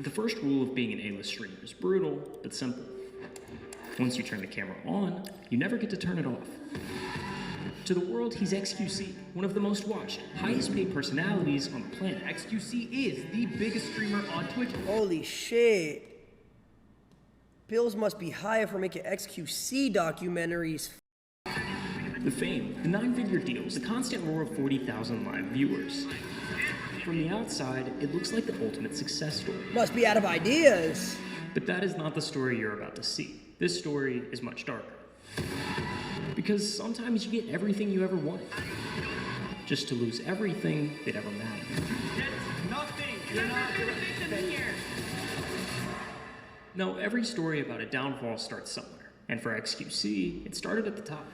The first rule of being an A-list streamer is brutal, but simple. Once you turn the camera on, you never get to turn it off. To the world, he's xQc, one of the most watched, highest paid personalities on the planet. xQc is the biggest streamer on Twitch. Holy shit. Bills must be high if we're making xQc documentaries. The fame, the 9-figure deals, the constant roar of 40,000 live viewers. From the outside, it looks like the ultimate success story. Must be out of ideas. But that is not the story you're about to see. This story is much darker. Because sometimes you get everything you ever wanted, just to lose everything that ever mattered. It's nothing. You're not everything here. Now, every story about a downfall starts somewhere, and for xQc, it started at the top.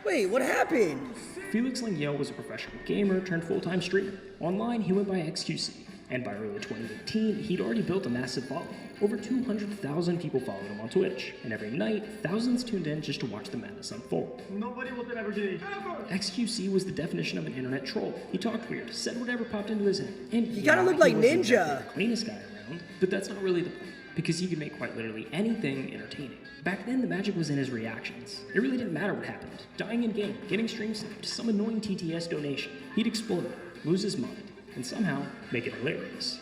Wait, what happened? Felix Lengyel was a professional gamer turned full-time streamer. Online, he went by xQc, and by early 2018, he'd already built a massive following. Over 200,000 people followed him on Twitch, and every night, thousands tuned in just to watch the madness unfold. Nobody will ever do it. xQc was the definition of an internet troll. He talked weird, said whatever popped into his head, and He kinda looked like wasn't Ninja. the cleanest guy around, but that's not really the point, because he could make quite literally anything entertaining. Back then, the magic was in his reactions. It really didn't matter what happened. Dying in game, getting stream sniped, some annoying TTS donation. He'd explode, lose his mind, and somehow make it hilarious.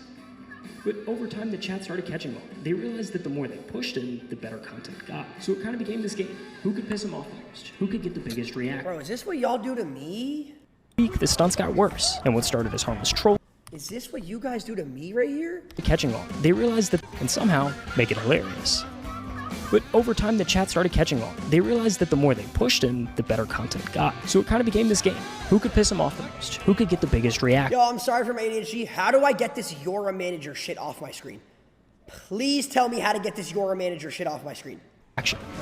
But over time, the chat started catching on. They realized that the more they pushed him, the better content got. So it kind of became this game. Who could piss him off the most? Who could get the biggest reaction? Bro, is this what y'all do to me? The stunts got worse, and what started as harmless troll Is this what you guys do to me right here? catching on. They realized that, and somehow make it hilarious. But over time, the chat started catching on. They realized that the more they pushed him, the better content got. So it kind of became this game. Who could piss him off the most? Who could get the biggest reaction? Yo, I'm sorry for my ADHD. How do I get this You're a Manager shit off my screen? Please tell me how to get this You're a Manager shit off my screen.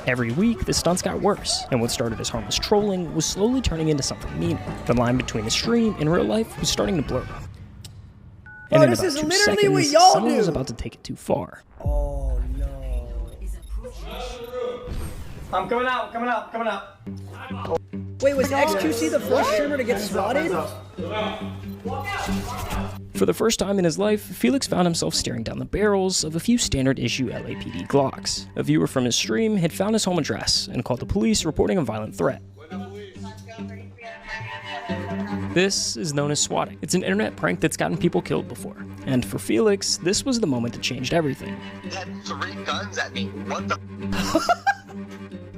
Every week, the stunts got worse, and what started as harmless trolling was slowly turning into something meaner. The line between the stream and real life was starting to blur. And in this about is 2 literally what seconds, y'all someone was do. about to take it too far. Oh no. I'm coming out, coming out, coming out. Wait, was xQc the first streamer to get swatted? For the first time in his life, Felix found himself staring down the barrels of a few standard issue LAPD Glocks. A viewer from his stream had found his home address and called the police reporting a violent threat. This is known as swatting. It's an internet prank that's gotten people killed before. And for Felix, this was the moment that changed everything. He had 3 guns at me. What the?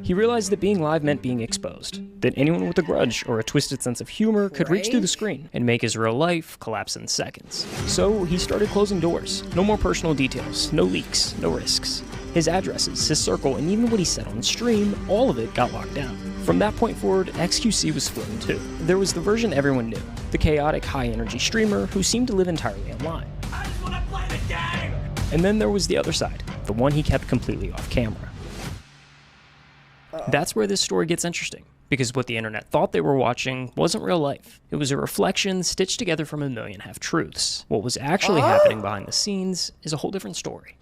He realized that being live meant being exposed, that anyone with a grudge or a twisted sense of humor could reach through the screen and make his real life collapse in seconds. So he started closing doors. No more personal details, no leaks, no risks. His addresses, his circle, and even what he said on stream, all of it got locked down. From that point forward, xQc was split in two. There was the version everyone knew, the chaotic, high-energy streamer who seemed to live entirely online. I just want to play the game. And then there was the other side, the one he kept completely off camera. That's where this story gets interesting, because what the internet thought they were watching wasn't real life. It was a reflection stitched together from a million half-truths. What was actually happening behind the scenes is a whole different story.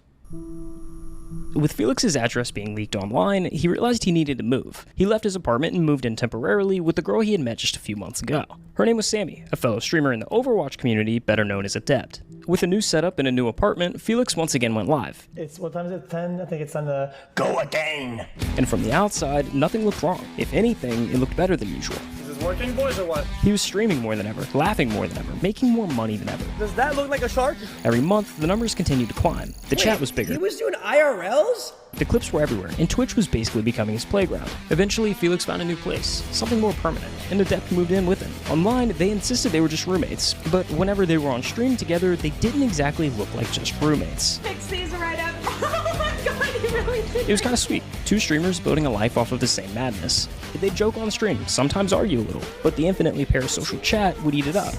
With Felix's address being leaked online, he realized he needed to move. He left his apartment and moved in temporarily with the girl he had met just a few months ago. Her name was Sammy, a fellow streamer in the Overwatch community, better known as Adept. With a new setup and a new apartment, Felix once again went live. It's, what time is it? 10? I think it's time to go again. And from the outside, nothing looked wrong. If anything, it looked better than usual. Is this working, boys, or what? He was streaming more than ever, laughing more than ever, making more money than ever. Does that look like a shark? Every month, the numbers continued to climb. The chat was bigger. He was doing IRLs? The clips were everywhere, and Twitch was basically becoming his playground. Eventually, Felix found a new place, something more permanent, and Adept moved in with him. Online, they insisted they were just roommates, but whenever they were on stream together, they didn't exactly look like just roommates. Fix these right up. Oh my god, he really did. It was kind of sweet. Two streamers building a life off of the same madness. They'd joke on stream, sometimes argue a little, but the infinitely parasocial chat would eat it up.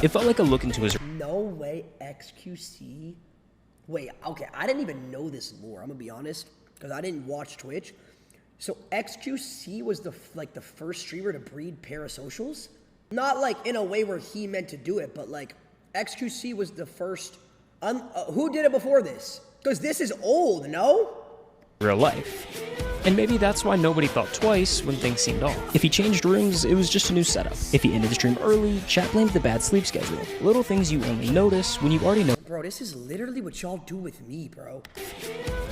It felt like a look into his... No way xQc. Wait, okay, I didn't even know this lore, I'm gonna be honest, because I didn't watch Twitch. So xQc was the first streamer to breed parasocials? Not like in a way where he meant to do it, but like xQc was the first, who did it before this? Because this is old, no? Real life. And maybe that's why nobody thought twice when things seemed off. If he changed rooms, it was just a new setup. If he ended the stream early, chat blamed the bad sleep schedule. Little things you only notice when you already know. Bro, Bro, this is literally what y'all do with me, bro.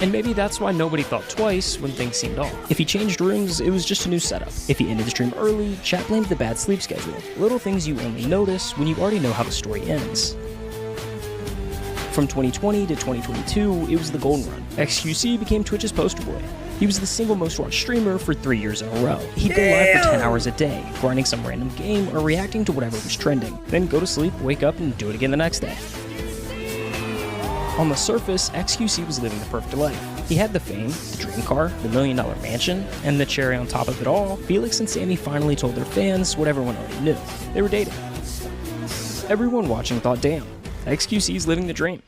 And maybe that's why nobody thought twice when things seemed off. If he changed rooms, it was just a new setup. If he ended the stream early, chat blamed the bad sleep schedule. Little things you only notice when you already know how the story ends. From 2020 to 2022, it was the golden run. xQc became Twitch's poster boy. He was the single most watched streamer for 3 years in a row. He'd go live for 10 hours a day, grinding some random game or reacting to whatever was trending, then go to sleep, wake up, and do it again the next day. On the surface, xQc was living the perfect life. He had the fame, the dream car, the $1 million mansion, and the cherry on top of it all, Felix and Sammy finally told their fans what everyone already knew. They were dating. Everyone watching thought, damn, xQc's living the dream.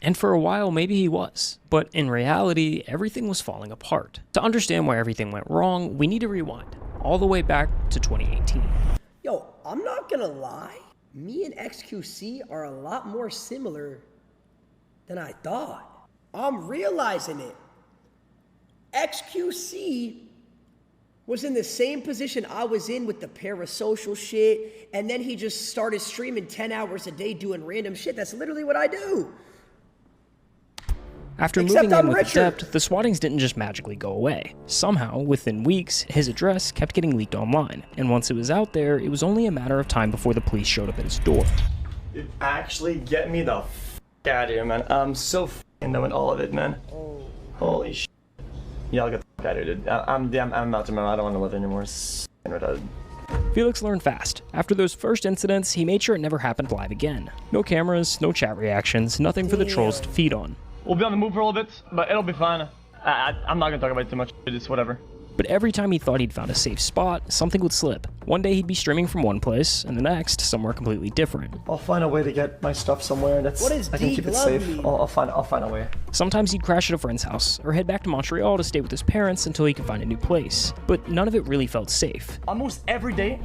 And for a while, maybe he was. But in reality, everything was falling apart. To understand why everything went wrong, we need to rewind, all the way back to 2018. Yo, I'm not gonna lie. Me and xQc are a lot more similar than I thought. I'm realizing it. xQc was in the same position I was in with the parasocial shit, and then he just started streaming 10 hours a day doing random shit. That's literally what I do. After moving in with Adept, the swattings didn't just magically go away. Somehow, within weeks, his address kept getting leaked online, and once it was out there, it was only a matter of time before the police showed up at his door. Dude, actually get me the f out of here, man. I'm so f***ing knowing all of it, man. Holy sh**. Yeah, I'll get the f out of here, dude. I'm about to, man. I don't want to live anymore. It's retarded. Felix learned fast. After those first incidents, he made sure it never happened live again. No cameras, no chat reactions, nothing for the trolls to feed on. We'll be on the move for a little bit, but it'll be fine. I'm not gonna talk about it too much. It's whatever. But every time he thought he'd found a safe spot, something would slip. One day he'd be streaming from one place, and the next, somewhere completely different. I'll find a way to get my stuff somewhere. What is I can keep it safe. I'll find a way. Sometimes he'd crash at a friend's house, or head back to Montreal to stay with his parents until he could find a new place. But none of it really felt safe. Almost every day,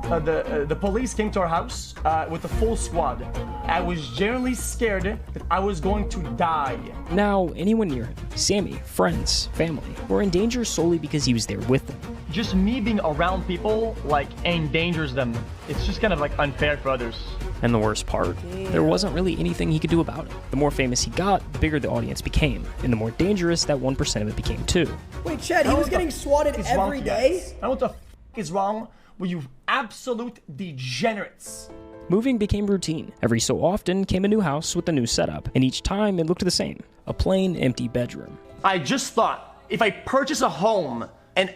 the police came to our house with a full squad. I was genuinely scared that I was going to die. Now, anyone near him, Sammy, friends, family, were in danger solely because he was there with them. Just me being around people, like, endangers them. It's just kind of, like, unfair for others. And the worst part, there wasn't really anything he could do about it. The more famous he got, the bigger the audience became, and the more dangerous that 1% of it became too. Wait, Chad, he was getting swatted every day? I know what the f is wrong with you absolute degenerates. Moving became routine. Every so often came a new house with a new setup, and each time it looked the same. A plain, empty bedroom. I just thought, if I purchase a home, and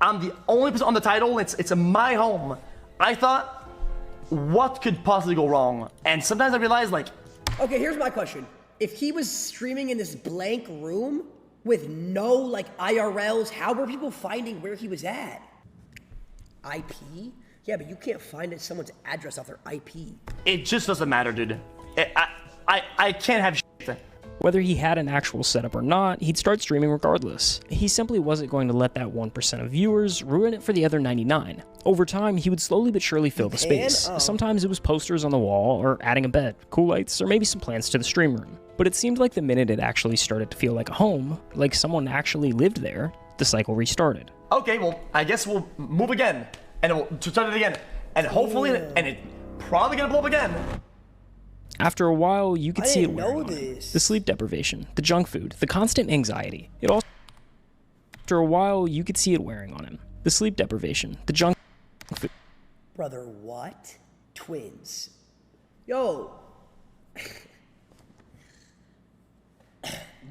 I'm the only person on the title, it's my home, I thought, what could possibly go wrong? And sometimes I realized, like... Okay, here's my question. If he was streaming in this blank room with no, like, IRLs, how were people finding where he was at? IP? Yeah, but you can't find someone's address off their IP. It just doesn't matter, dude. I can't have shit. Whether he had an actual setup or not, he'd start streaming regardless. He simply wasn't going to let that 1% of viewers ruin it for the other 99. Over time, he would slowly but surely fill the space. Sometimes it was posters on the wall, or adding a bed, cool lights, or maybe some plants to the stream room. But it seemed like the minute it actually started to feel like a home, like someone actually lived there, the cycle restarted. Okay, well, I guess we'll move again. And we'll start it again. And hopefully, and it's probably gonna blow up again. After a while, you could see it wearing on him. this. The sleep deprivation, the junk food, the constant anxiety. After a while, you could see it wearing on him. The sleep deprivation, the junk food. Brother, what? Twins. Yo.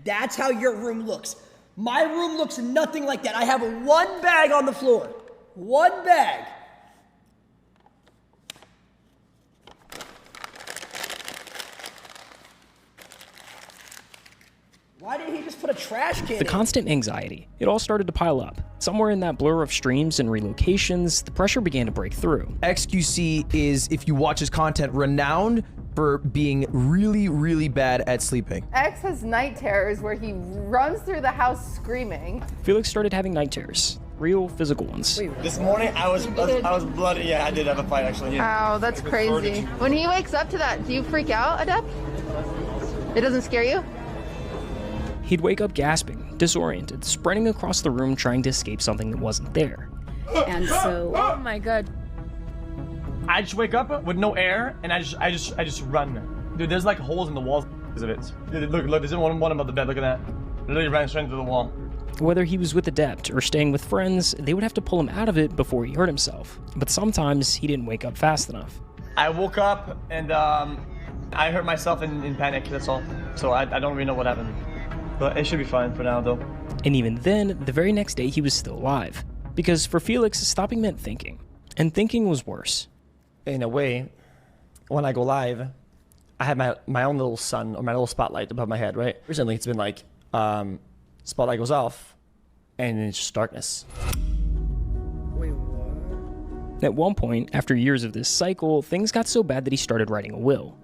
That's how your room looks. My room looks nothing like that. I have one bag on the floor. One bag. Why didn't he just put a trash can The in? constant anxiety. It all started to pile up. Somewhere in that blur of streams and relocations, the pressure began to break through. xQc is, if you watch his content, renowned for being really, really bad at sleeping. X has night terrors where he runs through the house screaming. Felix started having night terrors. Real physical ones. This morning, I was bloody. Yeah, I did have a fight, actually. Yeah. Ow, that's crazy. When he wakes up to that, do you freak out, Adept? It doesn't scare you? He'd wake up gasping, disoriented, sprinting across the room trying to escape something that wasn't there. And so, Oh my god. I just wake up with no air, and I just run. Dude, there's like holes in the walls because of it. Dude, look, there's one above the bed. Look at that. Literally ran straight into the wall. Whether he was with Adept or staying with friends, they would have to pull him out of it before he hurt himself. But sometimes he didn't wake up fast enough. I woke up and I hurt myself in panic, that's all. So I don't really know what happened. But it should be fine for now, though. And even then, the very next day he was still alive. Because for Felix, stopping meant thinking. And thinking was worse. In a way, when I go live, I have my own little sun or my little spotlight above my head, right? Recently it's been like, spotlight goes off and it's just darkness. Wait, what? At one point, after years of this cycle, things got so bad that he started writing a will.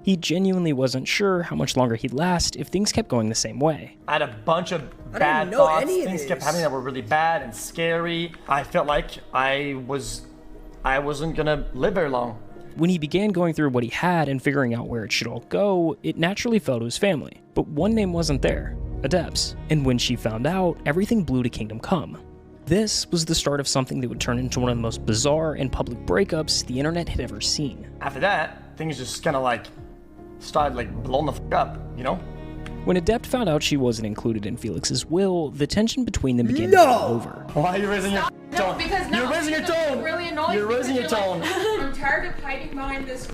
He genuinely wasn't sure how much longer he'd last if things kept going the same way. I had a bunch of I bad didn't know thoughts. any of Things this. kept happening that were really bad and scary. I felt like I wasn't gonna live very long. When he began going through what he had and figuring out where it should all go, it naturally fell to his family. But one name wasn't there, Adept's. And when she found out, everything blew to Kingdom Come. This was the start of something that would turn into one of the most bizarre and public breakups the internet had ever seen. After that, things just kind of like started like blowing the fuck up, you know? When Adept found out she wasn't included in Felix's will, the tension between them began to No! blow over. Why are you raising your No, tone? because no, You're raising your tone. Really annoying. You're raising your because tone. Like, I'm tired of hiding behind this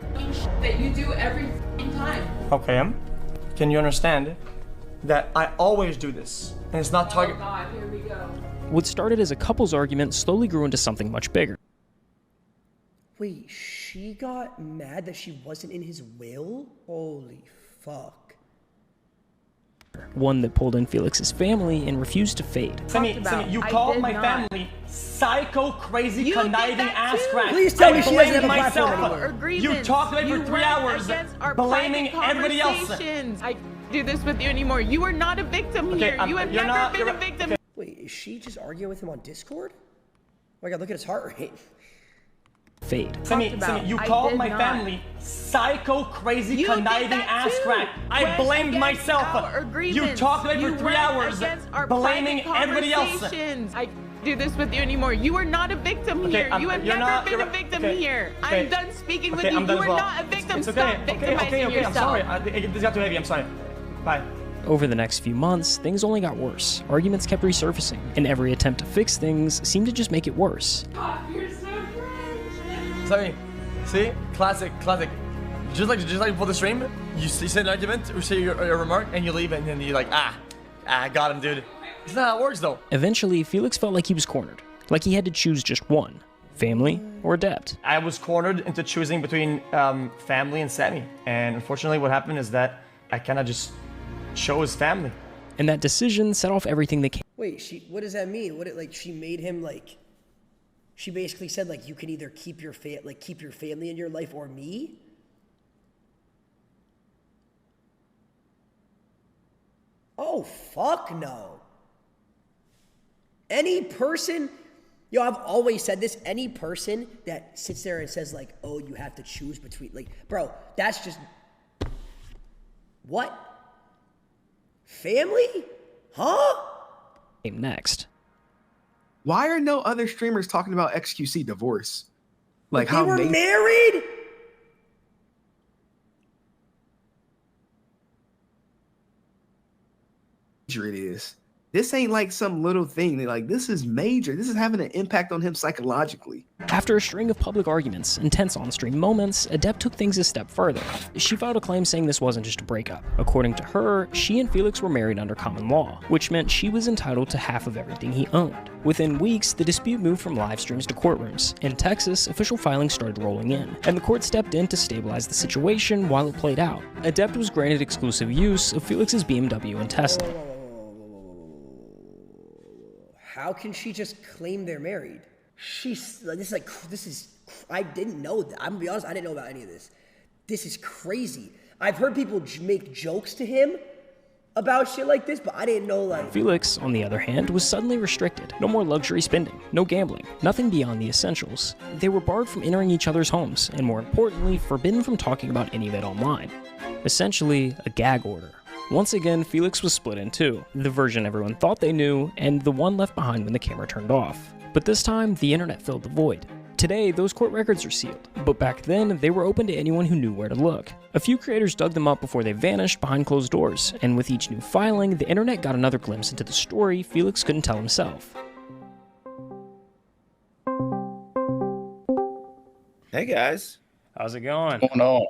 that you do every time. Okay, can you understand that I always do this, and it's not target. Oh God, here we go. What started as a couple's argument slowly grew into something much bigger. Wait, she got mad that she wasn't in his will? Holy fuck. One that pulled in Felix's family and refused to fade. Simi, you I called did my not. family psycho, crazy, You did conniving that ass too. crack. Please tell me I she doesn't have a blamed platform myself. anymore. Agreements. You talked to me for 3 went hours, against our blaming private everybody else. conversations. I do this with you anymore. You are not a victim here. You have you're never not- been you're a right. victim. Okay. Wait, is she just arguing with him on Discord? Oh my god, look at his heart rate. Fade. Simi, about. you I called did my not. family psycho, crazy, You did conniving that ass too. crack. I Went blamed against myself. our You agreements. talked to me You for 3 went hours, against our blaming private everybody else. conversations. I do this with you anymore. You are not a victim here. You have you're never not- been you're a right. victim Okay, here. okay. I'm done speaking with Okay, you. I'm done You as are well. not a victim. It's Stop okay. victimizing I'm yourself. sorry. This got too heavy. I'm sorry. Bye. Over the next few months, things only got worse. Arguments kept resurfacing, and every attempt to fix things seemed to just make it worse. God, you're so cringe. Sorry. See? Classic. Just like before the stream, you say an argument or say your remark and you leave and then you're like, I got him, dude. It's not how it works, though. Eventually, Felix felt like he was cornered, like he had to choose just one, family or Adept. I was cornered into choosing between family and Sammy. And unfortunately, what happened is that I kind of just chose family. And that decision set off everything that came. Wait, what does that mean? She made him like, she basically said like, you can either keep your family in your life or me? Oh, fuck no. Any person, I've always said this, any person that sits there and says like, oh, you have to choose between, like, bro, that's just, what? Family? Huh? Came next. Why are no other streamers talking about xQc divorce? Like They how were major married? it is. This ain't like some little thing. Like, this is major. This is having an impact on him psychologically. After a string of public arguments and tense on-stream moments, Adept took things a step further. She filed a claim saying this wasn't just a breakup. According to her, she and Felix were married under common law, which meant she was entitled to half of everything he owned. Within weeks, the dispute moved from live streams to courtrooms. In Texas, official filings started rolling in, and the court stepped in to stabilize the situation while it played out. Adept was granted exclusive use of Felix's BMW and Tesla. How can she just claim they're married? I didn't know that. I'm gonna be honest, I didn't know about any of this. This is crazy. I've heard people make jokes to him about shit like this, but I didn't know, like... Felix, on the other hand, was suddenly restricted. No more luxury spending, no gambling, nothing beyond the essentials. They were barred from entering each other's homes, and more importantly, forbidden from talking about any of it online. Essentially, a gag order. Once again, Felix was split in two, the version everyone thought they knew, and the one left behind when the camera turned off. But this time, the internet filled the void. Today, those court records are sealed, but back then, they were open to anyone who knew where to look. A few creators dug them up before they vanished behind closed doors, and with each new filing, the internet got another glimpse into the story Felix couldn't tell himself. Hey guys. How's it going? What's going on?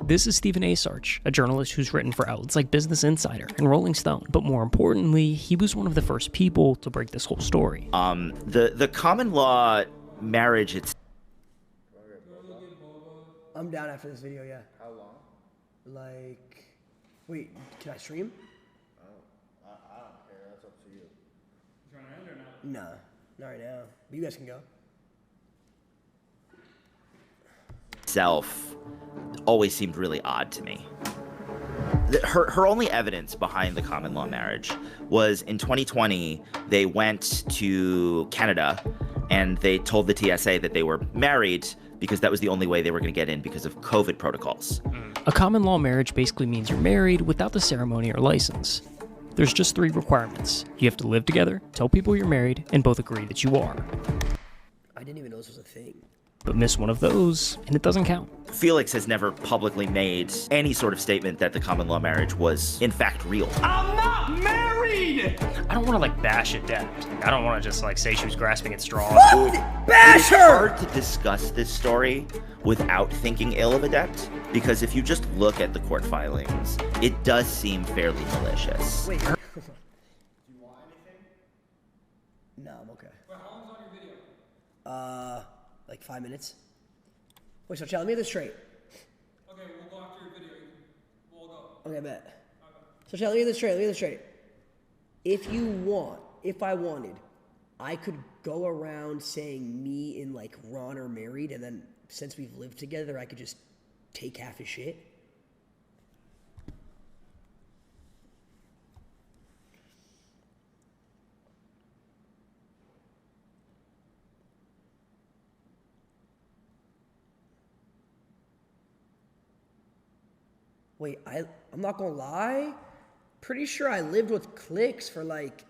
This is Stephen Asarch, a journalist who's written for outlets like Business Insider and Rolling Stone, but more importantly, he was one of the first people to break this whole story. The common law marriage, it's... I'm down after this video, yeah. How long? Like, wait, can I stream? Oh, I don't care. That's up to you. You trying to end or not? Nah, not right now. But you guys can go. Self always seemed really odd to me. Her only evidence behind the common law marriage was in 2020, they went to Canada and they told the TSA that they were married because that was the only way they were going to get in because of COVID protocols. A common law marriage basically means you're married without the ceremony or license. There's just 3 requirements. You have to live together, tell people you're married, and both agree that you are. I didn't even know this was a thing. But miss one of those, and it doesn't count. Felix has never publicly made any sort of statement that the common law marriage was in fact real. I'm not married! I don't want to like bash Adept. I don't want to just like say she was grasping at straws. Bash her! It's hard to discuss this story without thinking ill of Adept, because if you just look at the court filings, it does seem fairly malicious. Wait. Do you want anything? No, I'm okay. Wait, how long's on your video? Like 5 minutes. Wait, so Chad, let me get this straight. Okay, we'll go after your video. We'll go. Okay, bet. Okay. So Chad, let me get this straight. If I wanted, I could go around saying me and like Ron are married, and then since we've lived together, I could just take half his shit. Wait, I'm not gonna lie. Pretty sure I lived with Clicks for like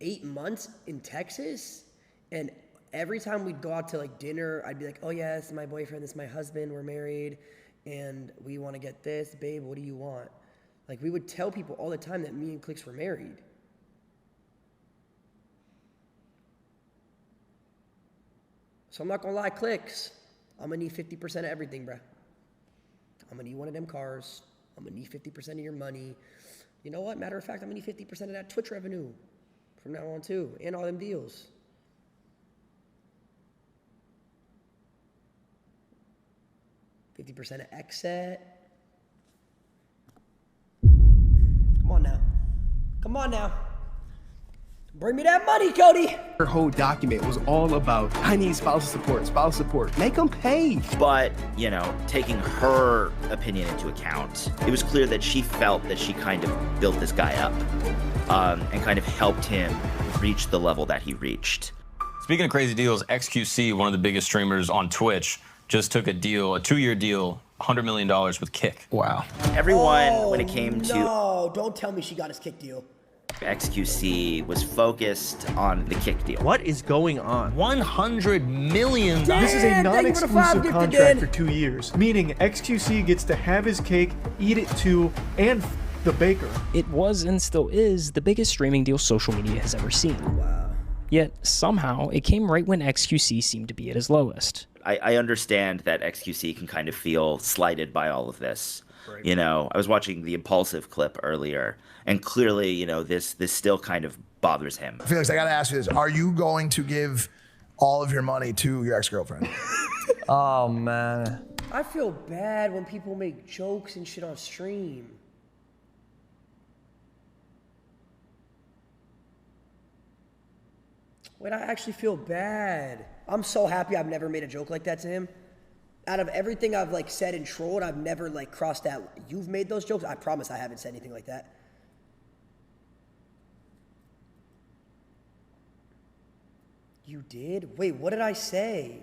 8 months in Texas. And every time we'd go out to like dinner, I'd be like, oh yeah, this is my boyfriend, this is my husband, we're married, and we wanna get this, babe, what do you want? Like we would tell people all the time that me and Clicks were married. So I'm not gonna lie, Clicks, I'm gonna need 50% of everything, bruh. I'm gonna need one of them cars. I'm gonna need 50% of your money. You know what? Matter of fact, I'm gonna need 50% of that Twitch revenue from now on too, and all them deals. $50% of XSET. Come on now. Bring me that money, Cody. Her whole document was all about, I need spousal support. Make them pay. But, you know, taking her opinion into account, it was clear that she felt that she kind of built this guy up and kind of helped him reach the level that he reached. Speaking of crazy deals, xQc, one of the biggest streamers on Twitch, just took a deal, a 2-year deal, $100 million with Kick. Wow. Everyone, when it came to... No, don't tell me she got his Kick deal. xQc was focused on the Kick deal. What is going on? $100 million. This is a non-exclusive contract for 2 years, meaning xQc gets to have his cake, eat it too, and the baker. It was and still is the biggest streaming deal social media has ever seen. Wow. Yet, somehow, it came right when xQc seemed to be at his lowest. I understand that xQc can kind of feel slighted by all of this. Right. You know, I was watching the Impulsive clip earlier, and clearly, you know, this still kind of bothers him. Felix, I gotta ask you this. Are you going to give all of your money to your ex-girlfriend? Oh, man. I feel bad when people make jokes and shit on stream. Wait, I actually feel bad. I'm so happy I've never made a joke like that to him. Out of everything I've like said and trolled, I've never like crossed that. You've made those jokes. I promise I haven't said anything like that. You did? Wait, what did I say?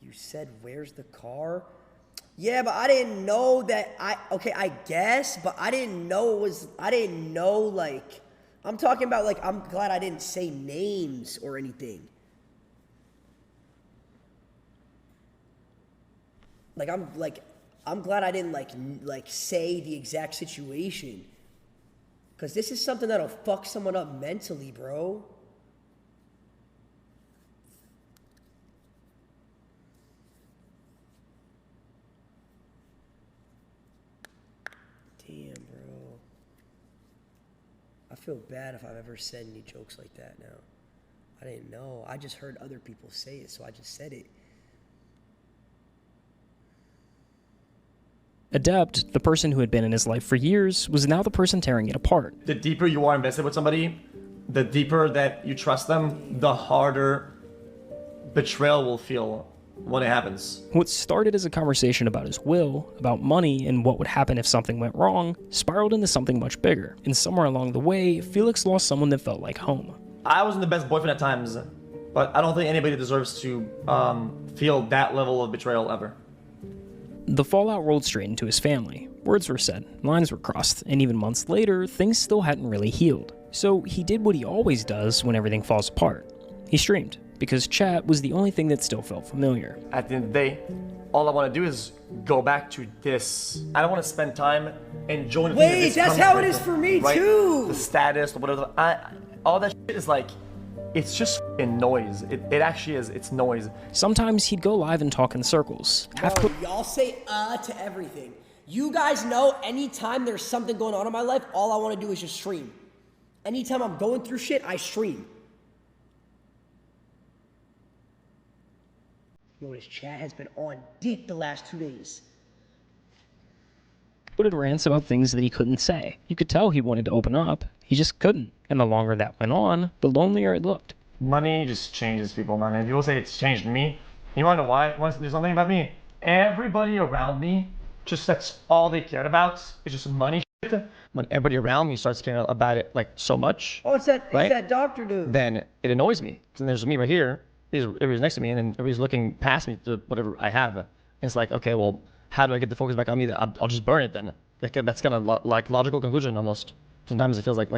You said, where's the car? Yeah, but I didn't know that okay, I guess, but I didn't know like, I'm talking about, like, I'm glad I didn't say names or anything. I'm glad I didn't, like say the exact situation. Because this is something that'll fuck someone up mentally, bro. Damn, bro. I feel bad if I've ever said any jokes like that now. I didn't know. I just heard other people say it, so I just said it. Adept, the person who had been in his life for years, was now the person tearing it apart. The deeper you are invested with somebody, the deeper that you trust them, the harder betrayal will feel when it happens. What started as a conversation about his will, about money, and what would happen if something went wrong, spiraled into something much bigger. And somewhere along the way, Felix lost someone that felt like home. I wasn't the best boyfriend at times, but I don't think anybody deserves to feel that level of betrayal ever. The fallout rolled straight into his family. Words were said, lines were crossed, and even months later, things still hadn't really healed. So he did what he always does when everything falls apart. He streamed, because chat was the only thing that still felt familiar. At the end of the day, all I want to do is go back to this. I don't want to spend time enjoying the thing that this that's comes how with, it is for me, right? too. The status, or whatever. All that shit is like, it's just f***ing noise. It actually is. It's noise. Sometimes he'd go live and talk in circles. Bro, y'all say to everything. You guys know anytime there's something going on in my life, all I want to do is just stream. Anytime I'm going through shit, I stream. Yo, this chat has been on dick the last 2 days. Put rants about things that he couldn't say. You could tell he wanted to open up. He just couldn't. And the longer that went on, the lonelier it looked. Money just changes people, man. And people say it's changed me. You wanna know why? There's something about me. Everybody around me, just that's all they cared about. It's just money shit. When everybody around me starts caring about it like so much. Oh, it's that doctor dude. Then it annoys me. And there's me right here. Everybody's next to me, and then everybody's looking past me to whatever I have. And it's like, okay, well, how do I get the focus back on me? I'll just burn it then. That's kind of like logical conclusion almost. Sometimes it feels like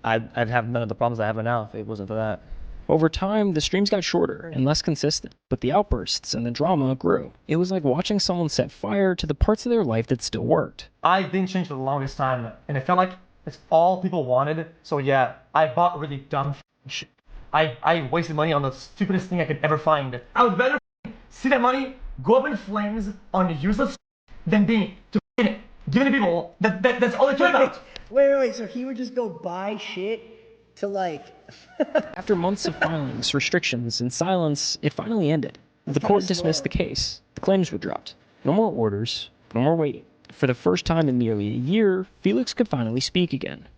I'd have none of the problems I have now if it wasn't for that. Over time, the streams got shorter and less consistent, but the outbursts and the drama grew. It was like watching someone set fire to the parts of their life that still worked. I didn't change for the longest time, and it felt like it's all people wanted. So yeah, I bought really dumb shit. I wasted money on the stupidest thing I could ever find. I would rather see that money go up in flames on useless than give it to people that's all they care about. Wait, so he would just go buy shit to like... After months of filings, restrictions, and silence, it finally ended. The court dismissed the case. The claims were dropped. No more orders, no more waiting. For the first time in nearly a year, Felix could finally speak again.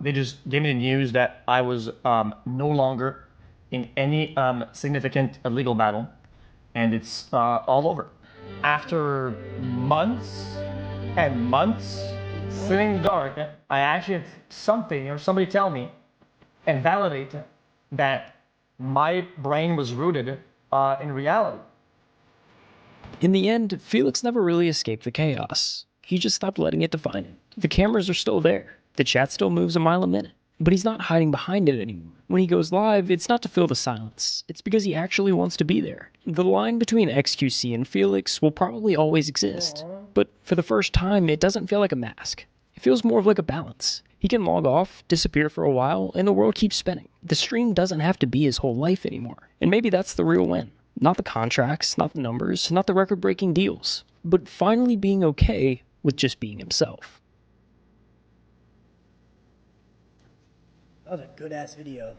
They just gave me the news that I was no longer in any significant legal battle, and it's all over. After months and months sitting in the dark, I actually had something or somebody tell me and validate that my brain was rooted in reality. In the end, Felix never really escaped the chaos. He just stopped letting it define him. The cameras are still there. The chat still moves a mile a minute. But he's not hiding behind it anymore. When he goes live, it's not to fill the silence. It's because he actually wants to be there. The line between xQc and Felix will probably always exist. But for the first time, it doesn't feel like a mask. It feels more of like a balance. He can log off, disappear for a while, and the world keeps spinning. The stream doesn't have to be his whole life anymore. And maybe that's the real win. Not the contracts, not the numbers, not the record-breaking deals, but finally being okay with just being himself. That was a good-ass video.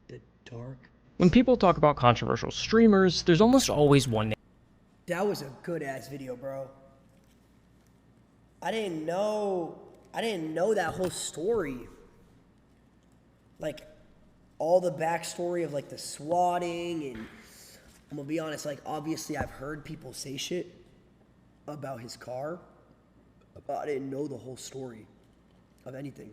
The dark. When people talk about controversial streamers, there's almost always one name. That was a good-ass video, bro. I didn't know that whole story. Like, all the backstory of, like, the swatting, and I'm gonna be honest, like, obviously I've heard people say shit about his car, but I didn't know the whole story of anything.